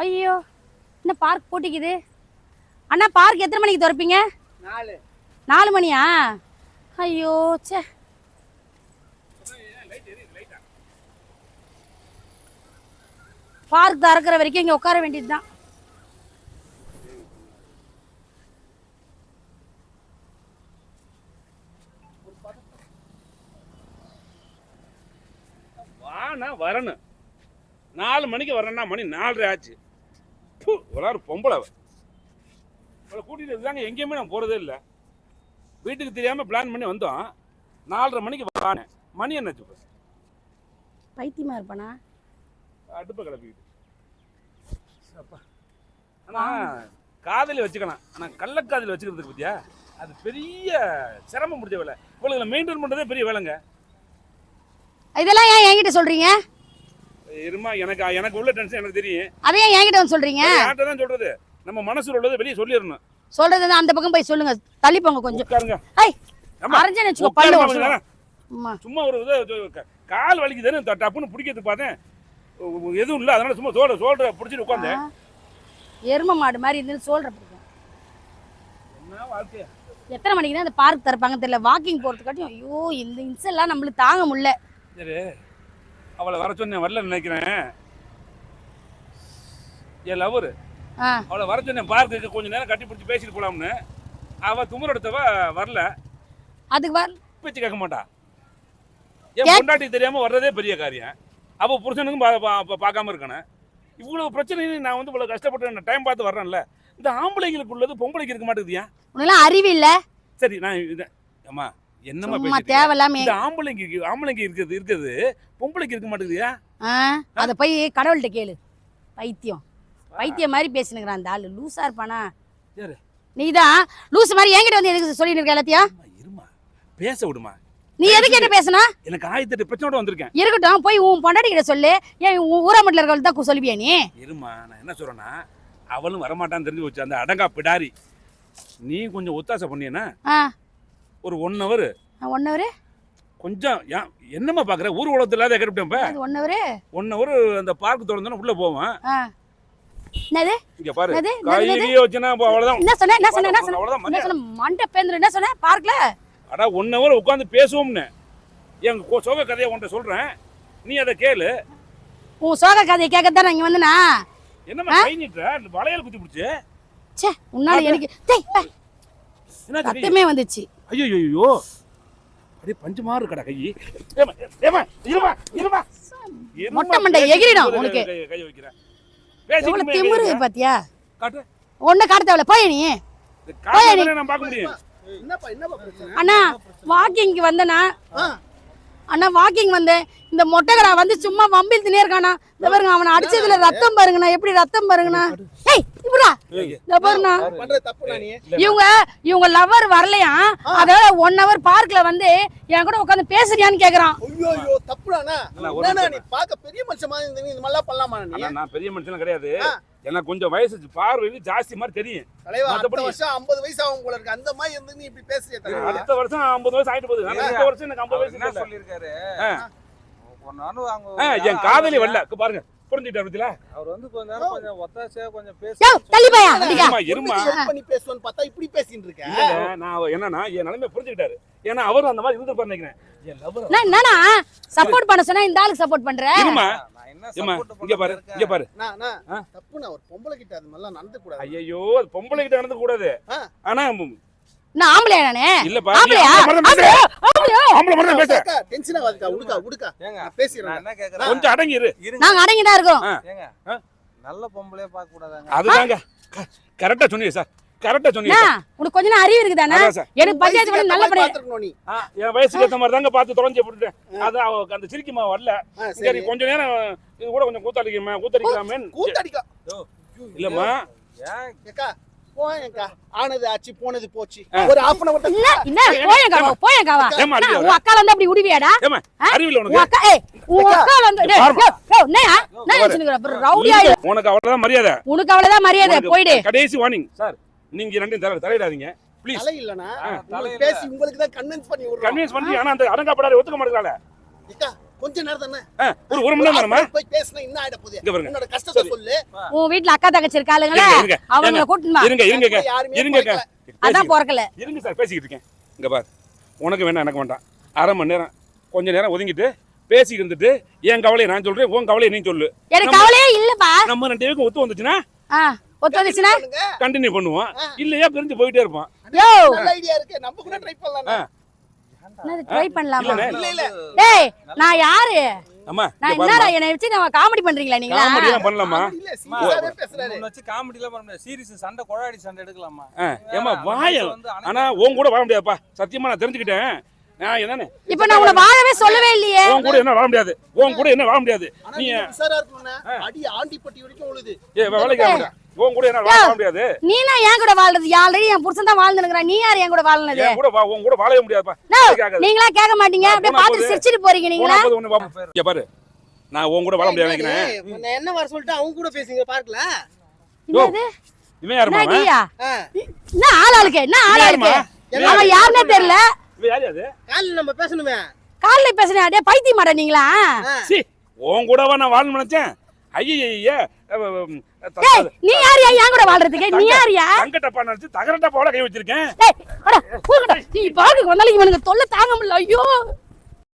ஐயோ என்ன பார்க் போட்டிக்குது. அண்ணா பார்க் எத்தனை மணிக்கு திறப்பீங்க? 4 மணியா? ஐயோ சே. பார்க் திறக்கிற வரைக்கும் இங்க உட்கார வேண்டியதுதான். வரணும் 4 மணிக்கு வரேன்னா மணி 4:30 ஆச்சு. ஒரு பொம்பளை அவளை கூட்டிட்டு இருந்தாங்க. எங்கேயுமே நான் போறதே இல்லை. வீட்டுக்கு தெரியாம பிளான் பண்ணி வந்தோம். 4:30 மணிக்கு வானேன். மணி என்ன சொல்ற? பைத்தியமா இருப்பானா? அடுப்பை கிளப்பிக்கிட்டு. ஆனா காதலி வச்சுக்கலாம். ஆனா கள்ளக்காதலி வச்சுக்கிறதுக்கு பத்தியா அது பெரிய சிரமம் முடிஞ்ச வேலை. இவளுங்களை மெயின்டைன் பண்றதே பெரிய வேலைங்க. இதெல்லாம் ஏன் என்கிட்ட சொல்றீங்க? இருமா, எனக்கு உள்ள டென்ஷன் எனக்கு தெரியும். அதே ஏன் என்கிட்ட வந்து சொல்றீங்க? யார்கிட்ட தான் சொல்றது? நம்ம மனசுல உள்ளதை வெளியே சொல்லிடணும். சொல்றது அந்த பக்கம் போய் சொல்லுங்க. தள்ளி போங்க கொஞ்சம். உட்காருங்க. ஐய் அரஞ்சனே சும்மா பல்ல வச்சு. சும்மா ஒரு கால் வலிக்குதுன்னு டப்புன்னு பிடிக்கிறதுக்கு பார்த்தேன். எதுவும் இல்லை, அதனால சும்மா சோல்ற பிடிச்சிட்டு உட்காந்தேன். எரும மாடு மாதிரி இருந்து சோல்ற பிடிக்கும். என்ன வாழ்க்கை? எத்தனை மணிக்கு தான் இந்த பார்க் திறப்பாங்க தெரியல. வாக்கிங் போறதுக்காட்டியும் ஐயோ இந்த இன்செல்லாம் நம்மளுக்கு தாங்க முடியல. சரி, அவளை வர சொன்னேன், வரல நினைக்கிறேன். என் லவர் அவளை வர சொன்னேன் பார்க்குக்கு, கொஞ்சம் நேரம் கட்டி பிடிச்சி பேசிட்டு போலாம்னு. அவ துமரெடுத்தவ வரல. அதுக்கு பேச்சு கேட்க மாட்டா. என் பொண்டாட்டி தெரியாம வர்றதே பெரிய காரியம். அவ புருஷனுக்கும் பார்க்காம இருக்கணும். இவ்வளவு பிரச்சனையும் நான் வந்து இவ்வளவு கஷ்டப்பட்டு டைம் பார்த்து வர்றேன்ல. இந்த ஆம்பளைங்களுக்கு உள்ளது பொம்பளைக்கு இருக்க மாட்டேங்குதியா? உனக்கு அறிவு இல்ல. சரி, நான் அம்மா என்னமா பேசிட்டு தேவையில்லாம இந்த ஆம்பளைக்கு இருக்குது பொம்பளைக்கு இருக்க மாட்டேங்குதியா? அத போய் கடவுள்கிட்ட கேளு. பைத்தியம் மாதிரி பேசினுக்கிறான் அந்த ஆளு. லூசா இருப்பானா? நீதான் லூஸ் மாதிரி என்கிட்ட வந்து எதுக்கு சொல்லிட்டு இருக்க எல்லாத்தையும்? இருமா, பேச விடுமா. நீ எதுக்கு என்ன பேசுனா? எனக்கு 1008 பிரச்சனையோட வந்திருக்கேன். இருக்கட்டும், போய் உன் பொண்டாட்டி கிட்ட சொல்லு. ஏன் ஊராமட்டில் இருக்கவள் தான் சொல்லுவியா நீ? இருமா, நான் என்ன சொல்றேன்னா, அவளும் வரமாட்டான்னு தெரிஞ்சு வச்சு அந்த அடங்கா பிடாரி. நீ கொஞ்சம் ஒத்தாசை பண்ணியனா ஒரு 1 hour. 1 hour கொஞ்சம் என்னமா பாக்குற? ஊர் உலகத்துல இல்லாத கேட்டுட்டேன். 1 hour அந்த பார்க் திறந்தோன்னா உள்ள போவான். என்னது இங்க பாரு, கையிலேயே வச்சனா அவ்வளவுதான். என்ன சொன்ன மண்ட பேந்திர என்ன சொன்ன பார்க்ல? அட 1 hour உட்கார்ந்து பேசுவோம்னு என் சோக கதையை உன்கிட்ட சொல்றேன். நீ அதை கேளு. உன் சோக கதையை கேட்கத்தான் நான் இங்க வந்தனா? என்னமா கை நீட்ற? வளையல் குத்தி பிடிச்சு. ச்சே, உன்னால எனக்கு என்ன ரத்தமே வந்துச்சு. ஐயோ அப்படியே பஞ்சு மாறு கடை கை. இருமா மொட்டை மண்டை எகிரிடும் உனக்கு. கை வைக்கிறேன். எவ்வளவு திமிரு பாத்தியா? காட்டு. ஒண்ணு காட்ட தேவல. போய் நீ. நான் பார்க்க முடியும். என்னப்பா பிரச்சனை? அண்ணா வாக்கிங்க்கு வந்தனா? அண்ணா வாக்கிங் வந்தேன். இந்த மொட்டைகடா வந்து சும்மா வம்பிழ்த்துனே இருக்கானா. இந்த பாருங்க, அவனை அடிச்சதுல ரத்தம் பாருங்கண்ணா. எப்படி ரத்தம் பாருங்கண்ணா. ஏய் இப்படா இந்த பாருண்ணா. இவங்க லவர் வரலையா? அதனால 1 hour பார்க்ல வந்து என் கூட உட்காந்து பேசுறியான்னு கேக்குறான். ஐயோ தப்புடானா. என்னன்னா நீ பாக்க பெரிய மனுஷன் மாதிரி இந்த இந்த மல்ல பண்ணலாமா நீ? நான் பெரிய மனுஷன் கிடையாது. எனக்கு கொஞ்சம் வயசு பார்வையில ஜாஸ்தி மாதிரி தெரியும். அடுத்த வருஷம் 50 வயசு ஆகும் போல இருக்கு. அந்த மாதிரி இருந்து நீ இப்படி பேசுறியா? அடுத்த வருஷம் 50 வயசு ஆயிட்டு போகுது. அடுத்த வருஷம் எனக்கு 50 வயசு என்ன சொல்லிருக்காரு? என் காதலி வரல பாருங்க. புரிஞ்சுக்கிட்டா பத்தில? அவர் வந்து கொஞ்ச நேரம் கொஞ்சம் ஒத்தாசையா கொஞ்சம் பேச. தள்ளி போயா. இருமா பண்ணி பேசுவான்னு பார்த்தா இப்படி பேசிட்டு இருக்க. இல்ல, நான் என்னன்னா என் நிலைமை புரிஞ்சுக்கிட்டாரு. ஏன்னா அவரும் அந்த மாதிரி இருந்திருப்பாரு நினைக்கிறேன். என் லவர் என்னன்னா சப்போர்ட் பண்ண சொன்னா இந்த ஆளுக்கு சப்போர்ட் பண்ற. இருமா நான் என்ன சப்போர்ட் இங்க பாரு, இங்க பாரு. நான் தப்பு. நான் ஒரு பொம்பளை கிட்ட அது மாதிரி நடந்து கூடாது. ஐயோ, அது பொம்பளை கிட்ட நடந்து கூடாது. ஆனா நான் ஆம்பளையா நானே? இல்லப்பா, ஆம்பளையா? ஆம்பளை மட்டும் பேச. டென்ஷனா வாதுக்கா. உடுக்கா. ஏங்க பேசிறேன். நான் என்ன கேக்குறேன்? கொஞ்சம் அடங்கி இரு. நாங்க அடங்கிதான் இருக்கோம். ஏங்க நல்ல பொம்பளைய பார்க்க கூடாதாங்க? அதுதாங்க கரெக்ட்டா சொன்னீங்க சார். கரெக்ட்டா சொன்னீங்க சார். உனக்கு கொஞ்ச நேரம் அறிவு இருக்குதானே? எனக்கு பஞ்சாயத்து பண்ண நல்ல படி. என் வயசுக்கு ஏத்த மாதிரி தாங்க பார்த்து தொலைஞ்சு போட்டுட்டேன். அது அந்த சிரிக்குமா வரல. சரி, கொஞ்ச நேரம் இது கூட கொஞ்சம் கூத்தடிக்கலாமே. கூத்தடிக்க இல்லம்மா. ஏக்கா போயேக்கா. ஆனது ஆச்சு, போனது போச்சு. ஒரு half an hour என்ன போயேக்காவா? உன் அக்கால வந்து அப்படி உடிவியாடா? ஏமா அறிவில உனக்கு? உன் அக்கா வந்து நான் சொல்லுங்க ரவுடியா. உனக்கு அவ்வளவுதான் மரியாதை. உனக்கு அவ்வளவுதான் மரியாதை. போய்டு. கடைசி வார்னிங் சார். நீங்க ரெண்டும் தலையிடாதீங்க ப்ளீஸ். தலை இல்லனா உங்களுக்கு பேசி உங்களுக்கு தான் கன்வின்ஸ் பண்ணி விடுறோம். கன்வின்ஸ் பண்ணி. ஆனா அந்த அடங்கா படாத ஒத்துக்க மாட்டேங்கறாளே. ஏக்கா கொஞ்ச நேரம் தானே ஒரு மணி நேரம் தானம்மா போய் பேசினா என்ன ஆயிட போகுது இங்க பாருங்க உன்னோட கஷ்டத்தை சொல்லு உன் வீட்ல அக்கா தங்கச்சி இருக்காளுங்களே இருங்க. அவங்கள கூட்டிட்டு வா இருங்க யாருமே இருங்க பிறக்கல. அதான் பிறக்கல இருங்க சார் பேசிக்கிட்டு இருக்கேன் இங்க பாரு உனக்கு வேணாம் எனக்கு வேண்டாம் அரை மணி நேரம் கொஞ்ச நேரம் ஒதுங்கிட்டு பேசிக்கிட்டு இருந்துட்டு என் கவலையை நான் சொல்றேன் உன் கவலையை நீ சொல்லு எனக்கு கவலையே இல்லப்பா நம்ம 2 பேருக்கும் ஒத்து வந்துச்சுன்னா ஒத்து வந்துச்சுன்னா பண்ணுங்க. கண்டினியூ பண்ணுவோம் இல்லையா பிரிஞ்சு போயிட்டே இருப்போம் யோ நல்ல ஐடியா இருக்கு நம்ம கூட ட்ரை பண்ணலாம் என்னது ட்ரை பண்ணலாமா இல்லண்ணே. இல்ல இல்ல டேய் நான் யாரு அம்மா நான் என்னடா என்னை வச்சு நான் காமெடி பண்றீங்களா நீங்களா காமெடி எல்லாம் பண்ணலாமா இல்ல சீரியஸாவே பேசுறாரு இவனை வச்சு காமெடிலாம் பண்ண முடியாது. சீரியஸ் சண்டை கொழாடி சண்டை எடுக்கலாமா? ஏமா வாய ஆனா உன் கூட வாழ முடியாதுப்பா சத்தியமா நான் தெரிஞ்சுக்கிட்டேன் நான் என்னன்னு இப்ப நான் உன்னை வாழவே சொல்லவே இல்லையே உன் கூட என்ன வாழ முடியாது உன் கூட என்ன வாழ முடியாது ஆனா நீ நீங்க உஷாரா இருக்கணும்னா அடி ஆண்டிப்பட்டி வரைக்கும் உழுது வேலைக்கு வர முடியாது உன் கூட என்ன வாழ முடியாது நீனா என் கூட வாழ்றது ஆல்ரெடி என் புருஷன் தான் வாழ்ந்துனுக்குறான் நீ யார் என் கூட வாழ்னது என் கூட உன் கூட வாழவே முடியாதுப்பா No, நீங்களா கேட்க மாட்டீங்க அப்படியே பார்த்து சிரிச்சிட்டு போறீங்க நீங்களா இங்க பாரு நான் உன் கூட வாழ முடியாது நினைக்கிறேன் உன்னை என்ன வர சொல்லிட்டு அவங்க கூட பேசுங்க பார்க்கல என்னது இவன் யாருமா என்ன நீயா என்ன ஆளாளுக்கு என்ன ஆளாளுக்கு அவன் யாருன்னே தெரியல இவன் யாரு அது காலைல நம்ம பேசணுமே காலைல பேசுறேன் அடே பைத்திய மாட்ட நீங்களா சி உன் கூடவா நான் வாழணும்னு நினைச்சேன் ஐயே ஏய் நீ யாரியா என் கூட வாழ்றதுக்கு நீ யாரியா தங்கட்டப்பா நினைச்சு தகரட்டப்பா கை வச்சிருக்கேன் டேய் அட போங்கடா நீ பாருக்கு வந்தாலும் இவனுக்கு தொல்லை தாங்க முடியல ஐயோ